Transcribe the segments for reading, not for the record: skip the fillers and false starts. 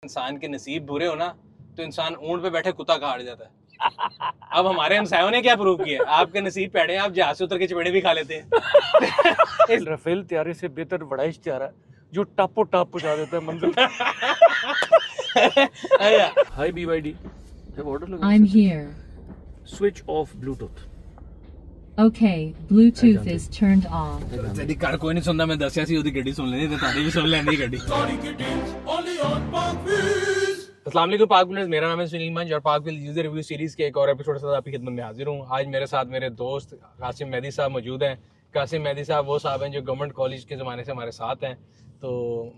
इंसान के नसीब बुरे हो ना तो इंसान ऊंट पे बैठे कुत्ता काट जाता है। अब हमारे हमसायों ने क्या प्रूव किया, आपके नसीब पेड़े हैं, आप जहाज से उतर के चपेड़े भी खा लेते हैं। राफेल त्यारे से बेहतर वड़ाइश त्यारा जो टापो टाप पहुंचा देता है मंजिल। हाय BYD, जब ऑर्डर लगा I'm here. Switch off Bluetooth. Okay, Bluetooth is turned off. तेरी कार कोई नहीं सुनता, मैं दसिया सी ओदी गड्डी सुन लेनी ते तारी भी सुन लेनी गड्डी। अस्सलाम वालेकुम पाक व्हील्स, मेरा नाम है सुनील मंज और पाक व्हील्स यूजर रिव्यू सीरीज के एक और एपिसोड के साथ आपकी खिदमत में हाजिर हूँ। आज मेरे साथ मेरे दोस्त कासिम मेहदी साहब मौजूद हैं। कासिम मेहदी साहब वो साहब हैं जो गवर्नमेंट कॉलेज के ज़माने से हमारे साथ हैं। तो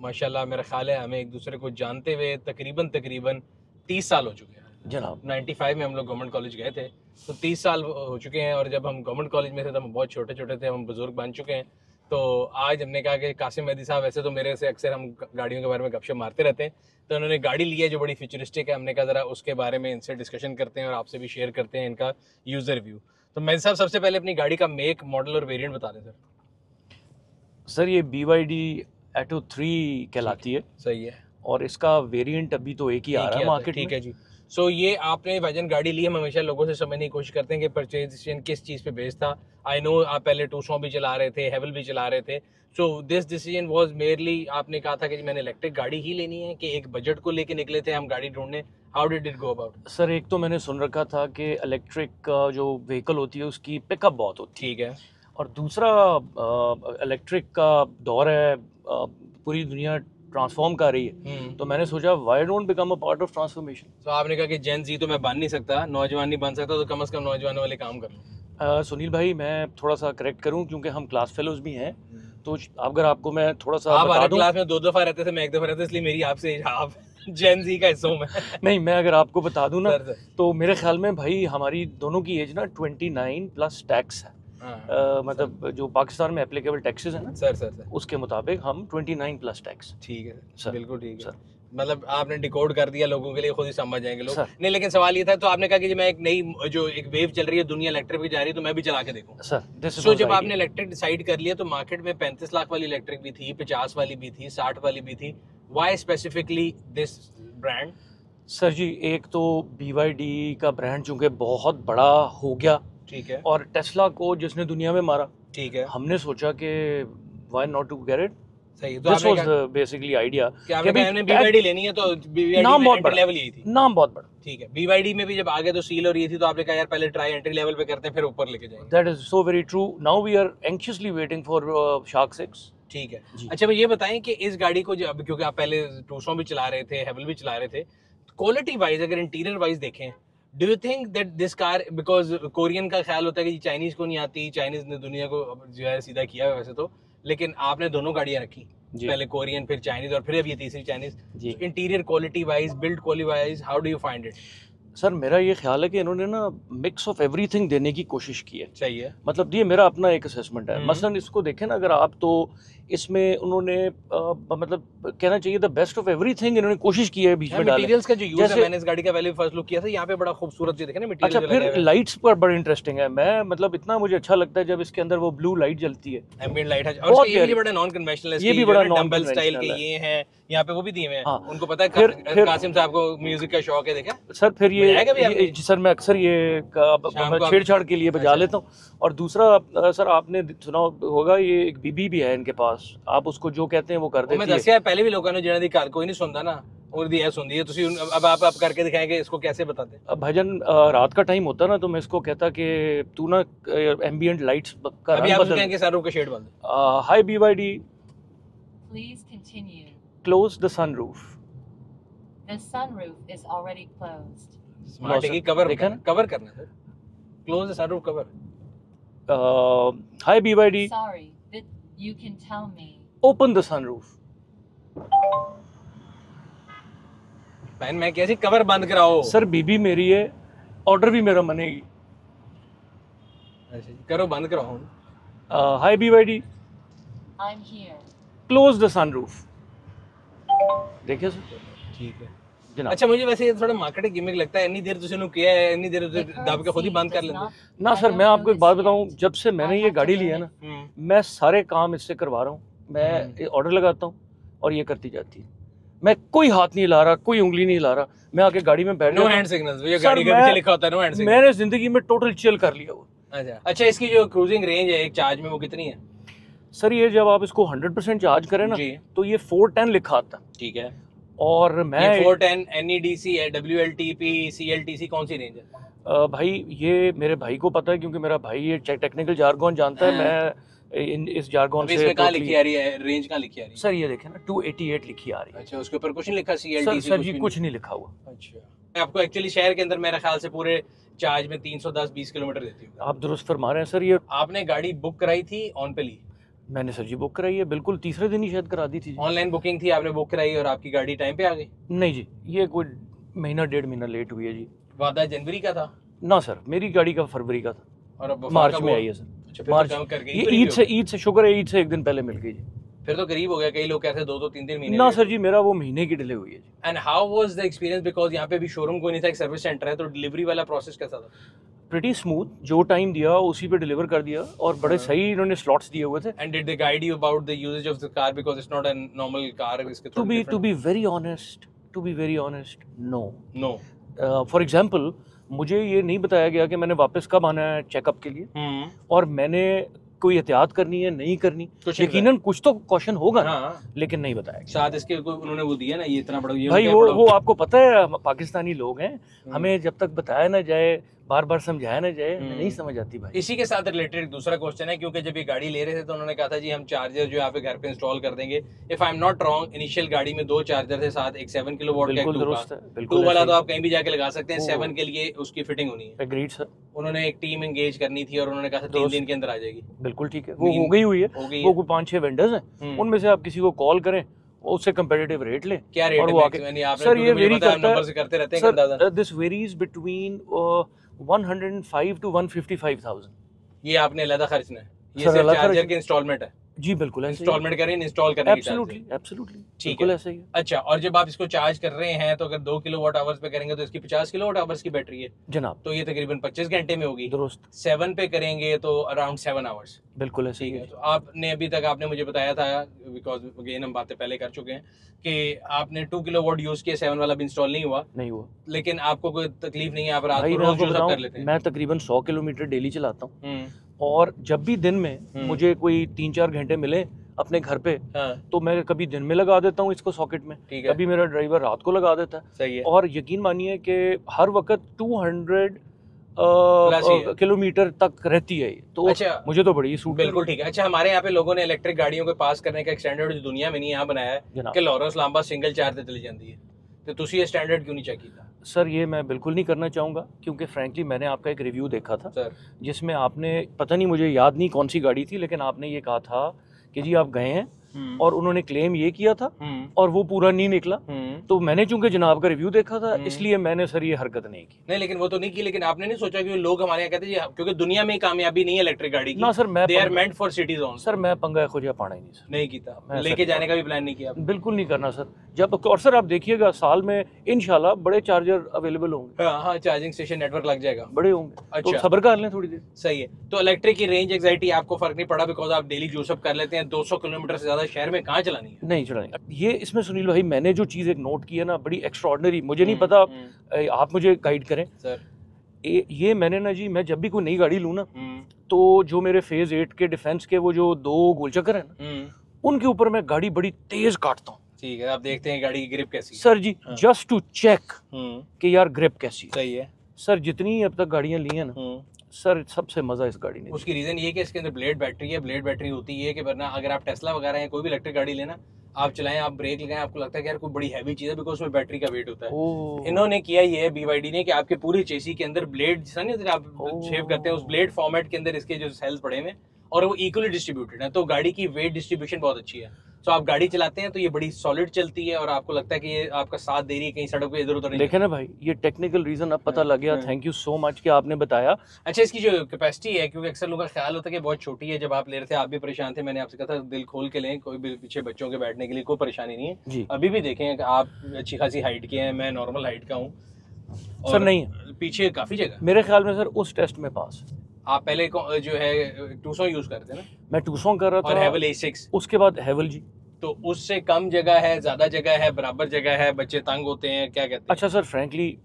माशाल्लाह मेरा ख्याल है हमें एक दूसरे को जानते हुए तकरीबन 30 साल हो चुके हैं जनाब। 95 में हम लोग गवर्नमेंट कॉलेज गए थे, तो 30 साल हो चुके हैं। और जब हम गवर्नमेंट कॉलेज में थे तब हम बहुत छोटे छोटे थे, हम बुजुर्ग बन चुके हैं। तो आज हमने कहा कि कासिम मेहदी साहब वैसे तो मेरे से अक्सर हम गाड़ियों के बारे में गपशप मारते रहते हैं, तो उन्होंने गाड़ी ली है जो बड़ी फ्यूचरिस्टिक है। हमने कहा ज़रा उसके बारे में इनसे डिस्कशन करते हैं और आपसे भी शेयर करते हैं इनका यूज़र रिव्यू। तो मेहदी साहब सबसे पहले अपनी गाड़ी का मेक, मॉडल और वेरिएंट बता दें सर ये BYD Atto 3 कहलाती है। सही है। और इसका वेरिएंट अभी तो एक ही आ रहा है मार्केट में। ठीक है जी। सो ये आपने वजन गाड़ी ली, हम हमेशा लोगों से समझने की कोशिश करते हैं कि परचेज डिसीजन किस चीज़ पे बेस्ड था। आई नो आप पहले टूसॉन भी चला रहे थे, हेवल भी चला रहे थे। So this decision was merely आपने कहा था कि मैंने इलेक्ट्रिक गाड़ी ही लेनी है, कि एक बजट को लेके निकले थे हम गाड़ी ढूंढने? How did it go about? Sir एक तो मैंने सुन रखा था कि इलेक्ट्रिक जो व्हीकल होती है उसकी पिकअप बहुत होती है। ठीक है। और दूसरा इलेक्ट्रिक का दौर है, पूरी दुनिया ट्रांसफॉर्म कर रही है, तो मैंने सोचा why don't become a part of transformation. तो आपने कहा कि जेन जी तो मैं बन नहीं सकता, नौजवान नहीं बन सकता, तो कम से कम नौजवानों वाले काम कर लूँ। सुनील भाई मैं थोड़ा सा करेक्ट करूं क्योंकि हम क्लास फेलोज भी हैं, तो अगर आपको मैं थोड़ा सा आप बता हर दूं। क्लास में 2 दफा रहते थे, मैं एक दफा रहता, इसलिए मेरी आपसे आप जेन जी का हिस्सा हूं मैं। नहीं, मैं अगर आपको बता दूं ना सर। तो मेरे ख्याल में भाई हमारी दोनों की एज ना 29 प्लस टैक्स है। मतलब जो पाकिस्तान में एप्लीकेबल टैक्सेस है ना सर उसके मुताबिक हम 29 प्लस टैक्स। ठीक है सर, बिल्कुल ठीक है सर। मतलब आपने डिकोड कर दिया लोगों के लिए, खुद ही समझ जाएंगे लोग। सर। नहीं, लेकिन सवाल ये था, तो आपने कहा कि मैं एक नई जो एक वेव चल रही है, दुनिया इलेक्ट्रिक पे जा रही है, तो मैं भी चला के देखूं। सर सो जब आपने इलेक्ट्रिक डिसाइड कर लिया तो मार्केट में 35 लाख वाली इलेक्ट्रिक भी थी, 50 वाली भी थी, 60 वाली भी थी। Why specifically this brand? Sir ji एक तो BYD का ब्रांड चूंकि बहुत बड़ा हो गया, ठीक है, और टेस्ला को जिसने दुनिया में मारा, ठीक है, हमने सोचा कि why not to get it. सही। दिस वाज बेसिकली आइडिया कि आपने BYD लेनी है, तो BYD नाम में बहुत एंट्री बड़ा, लेवल यही थी। नाम बहुत बड़ा। ठीक है। BYD में भी जब आगे तो सील और ये थी, तो आपने कहा यार पहले ट्राई एंट्री लेवल पे करते हैं, फिर ऊपर लेके जाएंगे। That is so very true. Now we are anxiously waiting for shark 6। ठीक है। जी। अच्छा, मैं ये बताएं कि इस गाड़ी को जब, क्योंकि आप पहले टूसॉन भी चला रहे थे, हेवल भी चला रहे थे, क्वालिटी वाइज अगर इंटीरियर वाइज देखें, do you think that this car, because Korean का ख्याल होता है कि चाइनीज को नहीं आती, चाइनीज ने दुनिया को जो है सीधा किया है वैसे तो, लेकिन आपने दोनों गाड़ियां रखी, पहले कोरियन फिर चाइनीज और फिर अब ये तीसरी Chinese. Interior quality wise, build quality wise, how do you find it? Sir मेरा ये ख्याल है कि इन्होंने ना मिक्स ऑफ एवरीथिंग देने की कोशिश की है। सही है। मतलब ये मेरा अपना एक असेसमेंट है। मसलन इसको देखें ना अगर आप, तो इसमें उन्होंने मतलब कहना चाहिए द बेस्ट ऑफ एवरीथिंग इन्होंने कोशिश की है बीच में डालने। मटेरियल्स का जो यूज है, मैंने इस गाड़ी का पहले फर्स्ट लुक किया था, यहाँ पे बड़ा खूबसूरत जो देखे ना मटेरियल। अच्छा, फिर लाइट्स पर बड़ा इंटरेस्टिंग है। मैं मतलब इतना मुझे अच्छा लगता है जब इसके अंदर वो ब्लू लाइट जलती है, एम्बिएंट लाइट है, और ये भी बड़ा नॉन कन्वेंशनल है। ये भी बड़ा नॉन डंबल स्टाइल के ये हैं, यहाँ पे वो भी दिए हुए हैं। हाँ। उनको पता है फिर कासिम साहब को म्यूजिक का शौक है, देखा सर। फिर ये सर मैं अक्सर ये छेड़छाड़ के लिए बजा लेता हूँ। और दूसरा सर आपने सुना होगा ये एक बीबी भी है इनके पास, आप उसको जो कहते हैं वो कर देती है। मैं दसिया पहले भी लोगों ने जिन्हें दी कार कोई नहीं सुनता ना, और दिया सुन दिया। तुसी अब आप करके दिखाएंगे, इसको कैसे बताते? अब भाईजान रात का टाइम होता ना, तो मैं इसको कहता कि तू ना एम्बिएंट लाइट्स का अभी रंग आप बदल। कहेंगे सनरूफ का शेड बंद। हाय BYD, Please continue. Close the sunroof. The sunroof is already closed. Smart है कि कवर करना है, close the sunroof cover. Hi BYD, Sorry, that you can tell me. Open the sunroof. बहन मैं कैसे कवर बंद कराओ? सर बीबी मेरी है, ऑर्डर भी मेरा मनेगी। अच्छा करो, बंद कराओ। हाय BYD, I'm here. Close the sunroof. देखिए सर, ठीक है जनाब। अच्छा, मुझे वैसे ये थोड़ा मार्केटिंग गिमिक लगता है, इतनी देर तुझे नु किया है, इतनी देर उसे दब के खुद ही बंद कर लेंगे ना। सर मैं आपको एक बात बताऊं, जब से मैंने ये गाड़ी ली है ना, मैं सारे काम इससे करवा रहा हूँ। मैं ऑर्डर लगाता हूँ और ये करती जाती है। मैं कोई हाथ नहीं हिला रहा, कोई उंगली नहीं हिला रहा, मैं आके गाड़ी में बैठ नो गया। हैंड सिग्नल्स, ये गाड़ी के पीछे लिखा होता है नो हैंड सिग्नल। मैंने जिंदगी में टोटल चिल कर लिया वो। अच्छा, इसकी जो क्रूजिंग रेंज है एक चार्ज में वो कितनी है? सर ये जब आप इसको 100% चार्ज करें ना जी। तो ये 410 लिखा आता है। ठीक है। और मैं ये 410 NEDC है, WLTP CLTC कौन सी रेंज है? भाई ये मेरे भाई को पता है क्योंकि मेरा भाई ये टेक्निकल जार्गन जानता है। मैं इस जार्गन अभी से इसमें कहाँ लिखी आ रही है, रेंज कहाँ लिखी आ रही है? सर ये देखें ना 288 लिखी आ रही है। अच्छा, उसके ऊपर कुछ नहीं लिखा सर, CLTC? सर जी कुछ नहीं लिखा हुआ। अच्छा, आपको एक्चुअली शहर के अंदर मेरे ख्याल से पूरे चार्ज में 310-20 किलोमीटर देती है। आप दुरुस्त फरमा रहे हैं सर। ये आपने गाड़ी बुक कराई थी, ऑन पे ली? मैंने सर जी बुक कराई है, बिल्कुल तीसरे दिन ही शायद करा दी थी। ऑनलाइन बुकिंग थी, आपने बुक कराई और आपकी गाड़ी टाइम पे आ गई? नहीं जी, ये कोई महीना 1.5 महीना लेट हुई है जी। वादा जनवरी का था ना सर, मेरी गाड़ी का फरवरी का था, और अब मार्च में आई है सर। अच्छा, फिर मार्च तो कम कर गई। ये ईद से शुक्र है, ईद से एक दिन पहले मिल गई जी। फिर तो करीब हो गया, कई लोग कहते हैं 2-3 महीने। ना सर जी, मेरा वो महीने की डिले हुई है जी। And how was the experience, because यहाँ पे भी शोरूम कोई नहीं था, एक सर्विस सेंटर है, तो डिलीवरी वाला प्रोसेस कैसा था? प्रीटी स्मूथ, जो टाइम दिया उसी पे डिलीवर कर दिया और बड़े सही इन्होंने स्लॉट्स दिए हुए थे। And did they guide you about the usage of the car, because it's not a normal car, इसके to be very honest, no. No. For example मुझे ये नहीं बताया गया कि मैंने वापस कब आना है चेकअप के लिए, और मैंने कोई एहतियात करनी है नहीं करनी। यकीनन कुछ तो क्वेश्चन होगा ना, लेकिन नहीं बताया गया। साथ इसके कोई उन्होंने वो दिया ना, ये इतना बड़ा, ये भाई वो आपको पता है पाकिस्तानी लोग हैं, हमें जब तक बताया ना जाए, बार बार समझाया ना जाए, नहीं समझ आती भाई। इसी के साथ रिलेटेड एक दूसरा क्वेश्चन है, क्योंकि जब ये गाड़ी ले रहे थे तो उन्होंने कहा था जी हम चार्जर जो यहाँ पे घर पे इंस्टॉल कर देंगे। If I am not wrong, initial गाड़ी में 2 चार्जर थे, साथ एक 7 किलोवाट का, एक 2 वाला तो आप कहीं भी जाके लगा सकते हैं, 7 के लिए उसकी फिटिंग होनी है। Agreed sir. उन्होंने एक टीम एंगेज करनी थी और उन्होंने कहा था 3 दिन के अंदर आ जाएगी। बिल्कुल ठीक है, वो हो गई हुई है। वो कोई 5-6 वेंडर्स हैं, उनमें से आप किसी को कॉल करें, उससे कंपेटिटिव रेट लें। क्या रेट और है? वो आके सर ये वेरी करता है, करते रहते हैं अंदाजा। This varies between 105 to 155,000। ये आपने अलग खर्चना है, ये सिर्फ चार्जर के इंस्टॉलमेंट है? जी बिल्कुल ऐसे इंस्टॉलमेंट करें, इंस्टॉल करने की चार्ज। एब्सोल्युटली ठीक है, ऐसे ही है। अच्छा, और जब आप इसको चार्ज कर रहे हैं तो अगर 2 किलोवाट आवर्स पे करेंगे तो इसकी 50 किलोवाट आवर्स की बैटरी है जनाब, तो ये तकरीबन 25 घंटे में होगी। दुरुस्त। 7 पे करेंगे तो अराउंड 7 आवर्स। बिल्कुल ऐसे ही है। तो आपने अभी तक आपने मुझे बताया था, बिकॉज अगेन हम बातें पहले कर चुके हैं, कि आपने 2 किलोवाट यूज किया, 7 वाला भी इंस्टॉल नहीं हुआ, लेकिन आपको कोई तकलीफ नहीं है, आप रात को रोज यूज कर लेते हैं? मैं तकरीबन 100 किलोमीटर डेली चलाता हूँ, और जब भी दिन में मुझे कोई 3-4 घंटे मिले अपने घर पे, तो मैं कभी दिन में लगा देता हूँ इसको सॉकेट में, कभी मेरा ड्राइवर रात को लगा देता है। सही है। और यकीन मानिए कि हर वक्त 200 किलोमीटर तक रहती है, तो अच्छा, मुझे तो बड़ी सूट। बिल्कुल ठीक है। अच्छा, हमारे यहाँ पे लोगों ने इलेक्ट्रिक गाड़ियों को पास करने का एक स्टैंडर्ड जो दुनिया में नहीं यहाँ बनाया है कि लॉरेंस लांबा सिंगल चार्ज पे चली जाती है, तो तुसी ये स्टैंडर्ड क्यों नहीं चेक किया? सर ये मैं बिल्कुल नहीं करना चाहूँगा, क्योंकि फ्रैंकली मैंने आपका एक रिव्यू देखा था सर, जिसमें आपने, पता नहीं मुझे याद नहीं कौन सी गाड़ी थी, लेकिन आपने ये कहा था कि जी आप गए हैं और उन्होंने क्लेम ये किया था और वो पूरा नहीं निकला। तो मैंने चूंकि जनाब का रिव्यू देखा था, इसलिए मैंने सर ये हरकत नहीं की। नहीं, लेकिन वो तो नहीं की, लेकिन आपने नहीं सोचा कि लोग हमारे यहाँ कहते हैं क्योंकि दुनिया में कामयाबी नहीं है इलेक्ट्रिक गाड़ी की। ना सर, मैं they are meant for cities only. Sir मैं पंगा खुजा पाना ही नहीं सर, नहीं कीता, लेके जाने का भी प्लान नहीं किया? बिल्कुल नहीं करना सर। जब, और सर आप देखिएगा साल में इंशाल्लाह बड़े चार्जर अवेलेबल होंगे। हाँ, चार्जिंग स्टेशन नेटवर्क लग जाएगा, बड़े होंगे। अच्छा, तो सब्र कर लें थोड़ी देर। सही है। तो इलेक्ट्रिक की रेंज एंग्जाइटी आपको फर्क नहीं पड़ा, बिकॉज आप डेली यूज कर लेते हैं, 200 किलोमीटर से ज्यादा शहर में कहाँ चलानी है? नहीं चलाएंगे। ये इसमें सुनील भाई, मैंने जो चीज़ एक नोट की है ना, बड़ी एक्स्ट्राऑर्डिनरी, मुझे नहीं पता, आप मुझे गाइड करें सर। ये मैंने ना जी, मैं जब भी कोई नई गाड़ी लूँ ना, तो जो मेरे फेज 8 के डिफेंस के वो जो 2 गोलचक्कर है ना, उनके ऊपर मैं गाड़ी बड़ी तेज काटता हूँ। ठीक है, आप देखते हैं गाड़ी की ग्रिप कैसी है sir ji, just to check कि यार ग्रिप कैसी है। सही है सर, जितनी अब तक गाड़ियाँ ली हैं ना सर, सबसे मजा इस गाड़ी ने। उसकी रीजन ये कि इसके अंदर ब्लेड बैटरी है। ब्लेड बैटरी होती है कि वरना अगर आप टेस्ला वगैरह या कोई भी इलेक्ट्रिक गाड़ी लेना, आप चलाएं, आप ब्रेक लगाएं, आपको लगता है कि यार कोई बड़ी हैवी चीज है, बिकॉज उसमें बैटरी का वेट होता है। इन्होंने किया ये है BYD ने कि आपके पूरी चेसी के अंदर ब्लेड, आप शेव करते हैं, उस ब्लेड फॉर्मेट के अंदर इसके जो सेल्स पड़े हुए और वो इक्वली डिस्ट्रीब्यूटेड है, तो गाड़ी की वेट डिस्ट्रीब्यूशन बहुत अच्छी है। तो आप गाड़ी चलाते हैं तो ये बड़ी सॉलिड चलती है और आपको लगता है कि ये आपका साथ दे रही है, कहीं सड़क पे इधर उधर नहीं। देखे ना भाई, ये टेक्निकल रीजन अब पता लग गया। थैंक यू सो मच कि आपने बताया। अच्छा, इसकी जो कैपेसिटी है, क्योंकि अक्सर लोगों का ख्याल होता है कि बहुत छोटी है, जब आप ले रहे थे आप भी परेशान थे, मैंने आपसे कहा था दिल खोल के लें, कोई भी पीछे बच्चों के बैठने के लिए कोई परेशानी नहीं है जी। अभी भी देखें आप अच्छी खासी हाइट के हैं, मैं नॉर्मल हाइट का हूँ सर। नहीं है पीछे काफी जगह, मेरे ख्याल में सर उस टेस्ट में पास। आप पहले जो है टूसॉन यूज करते हैं ना? मैं टूसॉन कर रहा था, और हेवल A6, उसके बाद हेवल जी, तो उससे कम जगह है, ज्यादा जगह है, बराबर जगह है, बच्चे तंग होते हैं, क्या कहते हैं? अच्छा सर, फ्रैंकली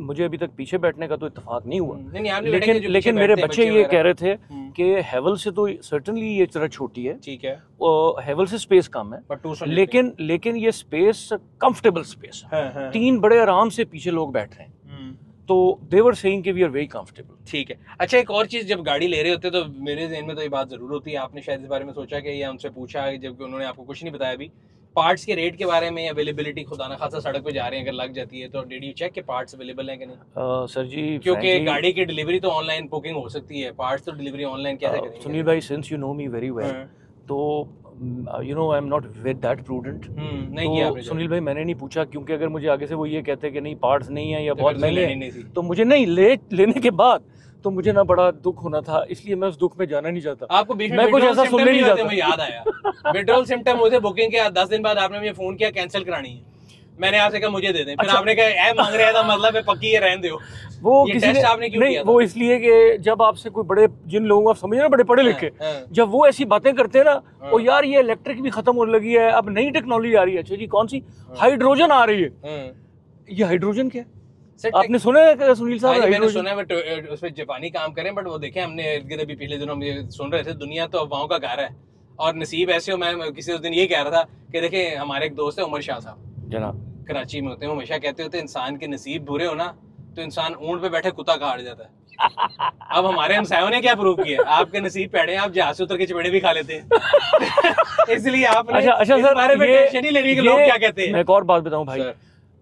मुझे अभी तक पीछे बैठने का तो इत्तेफाक नहीं हुआ, नहीं, आपने बैठे जो लेकिन पीछे मेरे बैठते हैं, बच्चे ये वगैरह। कह रहे थे कि हेवल से तो सर्टनली ये जरा छोटी है, ठीक है, हेवल से स्पेस कम है, पर 200 लेकिन ये स्पेस कंफर्टेबल स्पेस है। हाँ। 3 बड़े आराम से पीछे लोग बैठ रहे हैं, तो दे वर सेइंग कि वी आर वेरी कंफर्टेबल। ठीक है। अच्छा, एक और चीज, जब गाड़ी ले रहे होते तो मेरे ज़हन में तो ये बात जरूर होती है, आपने शायद इस बारे में सोचा कि या उनसे पूछा, जबकि उन्होंने आपको कुछ नहीं बताया अभी, पार्ट्स के रेट के बारे में, अवेलेबिलिटी, खुदा ना खासा सड़क पे जा रहे हैं अगर लग जाती है तो डिड यू चेक के पार्ट्स अवेलेबल हैं कि नहीं? सर जी, क्योंकि गाड़ी की डिलीवरी तो ऑनलाइन बुकिंग हो सकती है, पार्ट्स तो डिलीवरी ऑनलाइन कैसे करेंगे? सुनील भाई, since you know me very well, तो you know I am not with that prudent. नहीं किया आपने? सुनील भाई, मैंने नहीं पूछा, क्योंकि अगर मुझे आगे से वो ये कहते कि नहीं पार्ट्स नहीं है या तो बहुत फिर महंगे लेनी नहीं थी। हैं, तो मुझे नहीं लेने के बाद तो मुझे ना बड़ा दुख होना था, इसलिए मैं उस दुख में जाना नहीं चाहता। आपको बीच में मैं कुछ withdrawal ऐसा सुनने symptom नहीं होते, जाता। मुझे याद आया, विड्रॉल सिम्टम मुझे बुकिंग के 10 दिन बाद आपने मुझे फोन किया कैंसिल करानी है, मैंने आपसे कहा मुझे दे दें, फिर अच्छा। आपने कहा ऐप मांग रहे हैं तो मतलब है पक्की है, रहने दो। वो ये किसी टेस्ट ने आपने क्यों नहीं, किया था? वो इसलिए कि जब आपसे कोई बड़े, जिन लोगों को आप समझ रहे हैं बड़े पढ़े लिखे, जब वो ऐसी बातें करते हैं ना, ओ यार ये इलेक्ट्रिक भी खत्म होने लगी है, अब नई टेक्नोलॉजी आ रही है। अच्छा जी, कौन सी? हाइड्रोजन आ रही है। ये हाइड्रोजन क्या है? आपने सुना है क्या सुनील साहब? मैंने सुना है, बट उस पर जापानी काम करें, बट वो देखें हमने इर्द गिर्द अभी पिछले दिनों में सुन रहे थे, दुनिया तो अफवाहों का घर है, और नसीब ऐसे हो, मैं किसी उस दिन ये कह रहा था कि देखें हमारे एक दोस्त है उमर शाह साहब, जनाब, कराची में होते हैं, हमेशा कहते होते इंसान के नसीब बुरे हो ना तो इंसान ऊंट पे बैठे कुत्ता काट जाता है। अब हमारे हमसायों ने क्या प्रूव किया? आपके नसीब पेड़े हैं, आप जहाज से उतर के चपेड़े भी खा लेते हैं। इसलिए आपने अच्छा इस सर, बारे में टेंशन ही लेनी कि लोग क्या कहते हैं। मैं एक और बात बताऊं भाई,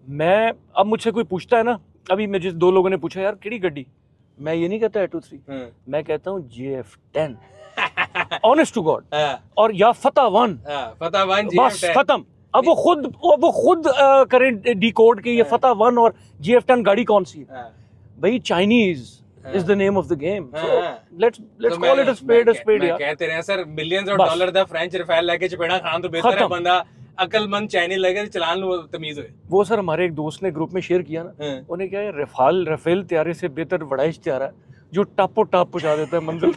मैं अब मुझसे कोई पूछता है ना, अभी मुझे 2 लोगों ने पूछा यार केड़ी गड्डी, मैं ये नहीं कहता 823, मैं कहता हूँ JF10, ऑनेस्ट टू गॉड, और या फतह 1, बस खत्म। अब वो खुद करें डिकोड के ये फतह 1 और JF10 गाड़ी कौन सी है भाई? Chinese is the name of the game, so let's call it a spade यार। कहते रहे सर, मिलियंस ऑफ डॉलर दा फ्रेंच रफेल लेके चपेड़ा खान तो बेहतर है बंदा अकलमंद चाइनीज लगे चलान लो, तमीज होए। वो सर हमारे एक दोस्त ने ग्रुप में शेयर किया ना, उन्हें क्या है, रफेल त्यारे से बेहतर वड़ाइश त्यारा है जो टापो टाप पहुंचा देता है मंजिल।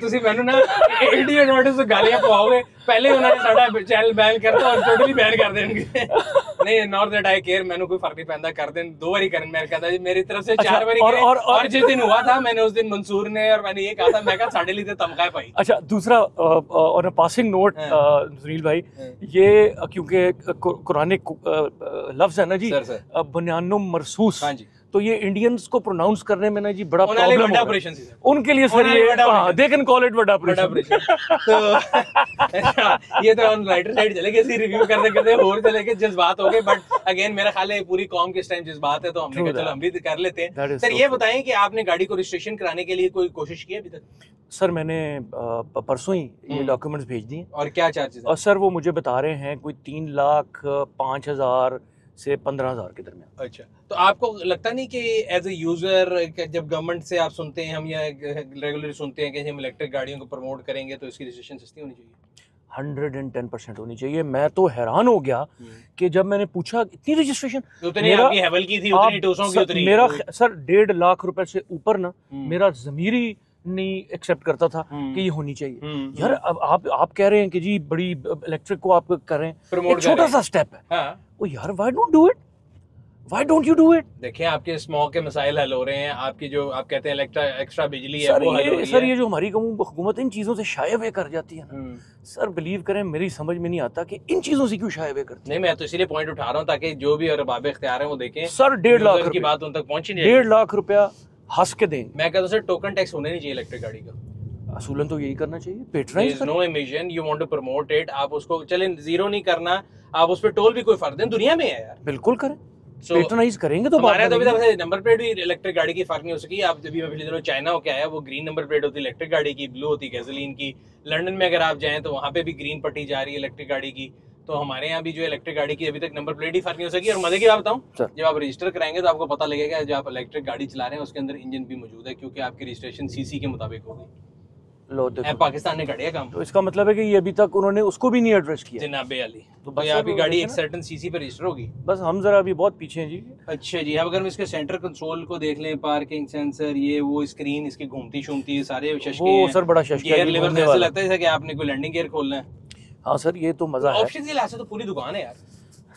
ਤੁਸੀਂ ਮੈਨੂੰ ਨਾ ਇਡੀਅਟ ਵਰਡ से गालियां पवाओगे, पहले उन्होंने साडा चैनल बैन करता और टोटली बैन कर देंगे। नहीं, नॉट दैट आई केयर, मैंने कोई फर्क नहीं पैंदा, कर दें 2 बारी करन, मैं कहता जी मेरी तरफ से 4 बारी करें। और जिस दिन हुआ था मैंने उस दिन मंसूर ने और मैंने ये कहा था, मैं कहा साडे लिए तो तमगा है भाई। अच्छा, दूसरा on a passing note Sunil भाई, ये क्योंकि कुरानिक लफ्ज है ना जी, बुनियानुम मरसूस, हां जी, तो ये इंडियंस को प्रोनाउंस करने में ना जी बड़ा प्रॉब्लम है उनके लिए सर, ये दे कैन कॉल इट बड़ा ऑपरेशन। तो ये तो ऑन राइटर साइड चले गए, इसी रिव्यू करते करते और चले गए, जज्बात हो गए, बट अगेन मेरा ख्याल है पूरी कौम के इस टाइम जज्बात है, तो हमने कहा चलो हम भी कर लेते हैं। सर ये बताएं कि आपने गाड़ी को रजिस्ट्रेशन कराने के लिए कोई कोशिश की अभी तक? सर मैंने परसों ही ये डॉक्यूमेंट्स भेज दिए। और क्या चार्जेस? और सर वो मुझे बता रहे हैं कोई 3,05,000 से 15,000 के दरमियान। अच्छा, तो आपको लगता नहीं कि एज ए यूजर, जब गवर्नमेंट से आप सुनते हैं, हम या रेगुलर सुनते हैं कि हम इलेक्ट्रिक गाड़ियों को प्रमोट करेंगे तो इसकी रजिस्ट्रेशन सस्ती होनी चाहिए? 110% होनी चाहिए। मैं तो हैरान हो गया कि जब मैंने पूछा इतनी रजिस्ट्रेशन, उतनी आपकी हेवल की थी, उतनी टूसों की उतनी, मेरा सर 1.5 लाख रुपए से ऊपर ना मेरा ज़मीर ही नहीं एक्सेप्ट करता था कि ये होनी चाहिए। यार अब आप कह रहे हैं कि जी बड़ी इलेक्ट्रिक को आप कर रहे हैं, एक छोटा सा स्टेप है। ओ यार, why don't do it, why don't you do it? देखिए आपके स्मॉग के मसाइल हल हो रहे हैं, आपकी जो आप कहते हैं एक्स्ट्रा बिजली है वो हल हो रही है। सर ये जो हमारी हुकूमत इन चीज़ों से शाये वे कर जाती है ना, सर बिलीव करें मेरी समझ में नहीं आता कि इन चीज़ों से क्यों शाये वे करती है। नहीं, मैं तो इसीलिए पॉइंट उठा रहा हूँ ताकि जो भी अरबाब इख्तियार हैं वो देखें। सर 1.5 लाख की बात उन तक पहुंच नहीं, 1.5 लाख रुपया हंस के देंगे। मैं कहता हूं सर टोकन टैक्स होने नहीं चाहिए इलेक्ट्रिक गाड़ी का, असूलन तो यही करना चाहिए, patronise no emission, you want to promote it, आप उसको चलें जीरो नहीं करना, आप उस पे टोल भी कोई फर्क दें, दुनिया में है यार, बिल्कुल करें, पेट्रोनाइज करेंगे तो हमारे तो अभी तक नंबर प्लेट भी इलेक्ट्रिक गाड़ी की फर्क नहीं हो सकी। आप जब भी पिछले दिनों चाइना हो के आया, वो ग्रीन नंबर प्लेट होती है इलेक्ट्रिक गाड़ी की, ब्लू होती है गैसोलीन की। लंदन में अगर आप जाएं तो वहाँ पे भी ग्रीन पट्टी जा रही है इलेक्ट्रिक गाड़ी की। तो हमारे यहाँ भी जो इलेक्ट्रिक गाड़ी की अभी तक नंबर प्लेट ही फर्क नहीं हो सकी। और मजे की बात बताऊँ, जब आप रजिस्टर कराएंगे तो आपको पता लगेगा जब आप इलेक्ट्रिक गाड़ी चला रहे हैं उसके अंदर इंजन भी मौजूद है, क्योंकि आपकी रजिस्ट्रेशन सीसी के मुताबिक होगी। लो देखो, पाकिस्तान ने कर दिया काम। तो इसका मतलब है कि ये अभी तक उन्होंने उसको भी नहीं एड्रेस किया। जनाबे अली, तो तो बस यहाँ अब भी गाड़ी देखो एक ना। सर्टेन सीसी पे रजिस्टर होगी। बस हम जरा अभी बहुत पीछे हैं जी। अच्छा जी, अब अगर हम इसके सेंटर कंसोल को देख लें, पार्किंग सेंसर, ये वो स्क्रीन इसकी घूमती शूमती सारे शशके वो हैं। सर बड़ा शशका गियर जी, लेवर घूमने ऐसे वाला। लगता है जैसे कि आपने कोई लैंडिंग गियर खोलना है। हाँ सर, ये तो मजा है ऑप्शन के लिहाज से तो पूरी दुकान है यार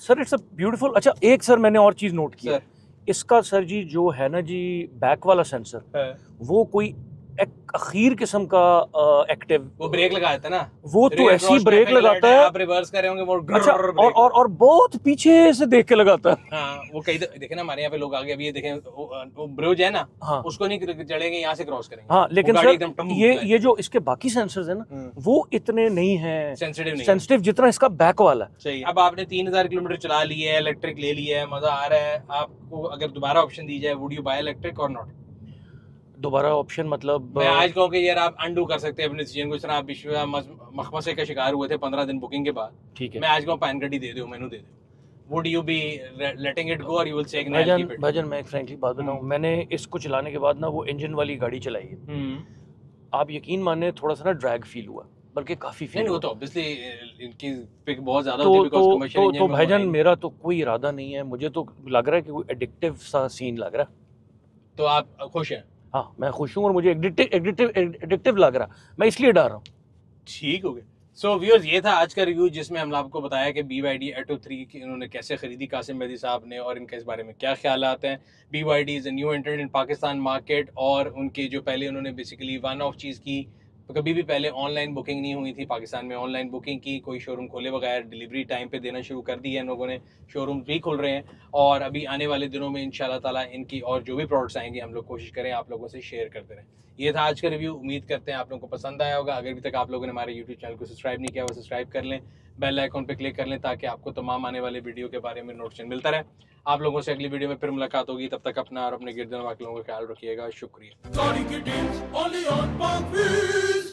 सर, इट्स अ ब्यूटीफुल। अच्छा एक सर मैंने और चीज नोट किया, सर। इसका सर जी जो है ना जी बैक वाला सेंसर, वो कोई एक अखीर किस्म का एक्टिव, वो ब्रेक लगा देता है ना, वो तो ऐसी ब्रेक लगाता है। आप रिवर्स कर रहे होंगे वो अच्छा, और बहुत पीछे से देख के लगाता है। हाँ, वो कई देखे ना हमारे यहाँ पे लोग आगे, अभी ये देखें वो ब्रिज है ना, हाँ उसको नहीं चढ़ेंगे, यहाँ से क्रॉस करेंगे। हाँ, लेकिन वो गाड़ी सर एकदम टम ये जो इसके बाकी सेंसर्स है ना, वो इतने नहीं हैं सेंसिटिव नहीं है। सेंसिटिव जितना इसका बैक वाला है। सही। अब आपने 3000 किलोमीटर चला लिया है, इलेक्ट्रिक ले लिया है, मजा आ रहा है आपको, अगर दोबारा ऑप्शन दी जाए, वुड यू बाय इलेक्ट्रिक और नॉट? दोबारा ऑप्शन मतलब मैं आज कहूँ कि यार आप अंडू कर सकते हैं अपने डिसीजन को, इस तरह आप मखमसे का शिकार हुए थे 15 दिन बुकिंग के बाद। ठीक है मैं आज कहूँ पैन गड्डी दे दो, मेनू दे दो, would you be letting it go और यू विल से भाईजान मैं एक फ्रैंकली बात बताऊं, मैंने इसको चलाने के बाद ना वो इंजन वाली गाड़ी चलाई है, आप यकीन माने थोड़ा सा ना ड्रैग फील हुआ, बल्कि काफी फील नहीं, वो हुआ। तो ऑब्वियसली इनकी पिक बहुत ज्यादा होती है बिकॉज़ कमर्शियल इंजन तो में भाईजान होना ही। मेरा तो कोई इरादा नहीं है, मुझे तो लग रहा है कि कोई एडिक्टिव सा सीन लग रहा है। तो आप खुश हैं? हाँ मैं खुश हूँ और मुझे एडिक्टिव लग रहा, मैं इसलिए डर रहा हूँ। ठीक हो गया। सो व्यूअर्स, ये था आज का रिव्यू जिसमें हमने आपको बताया कि BYD Atto 3 की इन्होंने कैसे खरीदी कासिम मेहदी साहब ने, और इनके इस बारे में क्या ख्यालात हैं। BYD is a new एंट्रेंट in Pakistan market, और उनके जो पहले उन्होंने बेसिकली वन ऑफ चीज़ की, कभी भी पहले ऑनलाइन बुकिंग नहीं हुई थी पाकिस्तान में, ऑनलाइन बुकिंग की, कोई शोरूम खोले बगैर डिलीवरी टाइम पे देना शुरू कर दी है इन लोगों ने, शोरूम भी खुल रहे हैं, और अभी आने वाले दिनों में इंशाल्लाह ताला इनकी और जो भी प्रोडक्ट्स आएंगे हम लोग कोशिश करें आप लोगों से शेयर करते रहें। ये था आज का रिव्यू, उम्मीद करते हैं आप लोगों को पसंद आया होगा। अगर अभी तक आप लोगों ने हमारे यूट्यूब चैनल को सब्सक्राइब नहीं किया वो सब्सक्राइब कर लें, बेल आइकॉन पर क्लिक कर लें ताकि आपको तमाम आने वाले वीडियो के बारे में नोटिफिकेशन मिलता रहे। आप लोगों से अगली वीडियो में फिर मुलाकात होगी, तब तक अपना और अपने गिरदन वाले लोगों का ख्याल रखिएगा। शुक्रिया।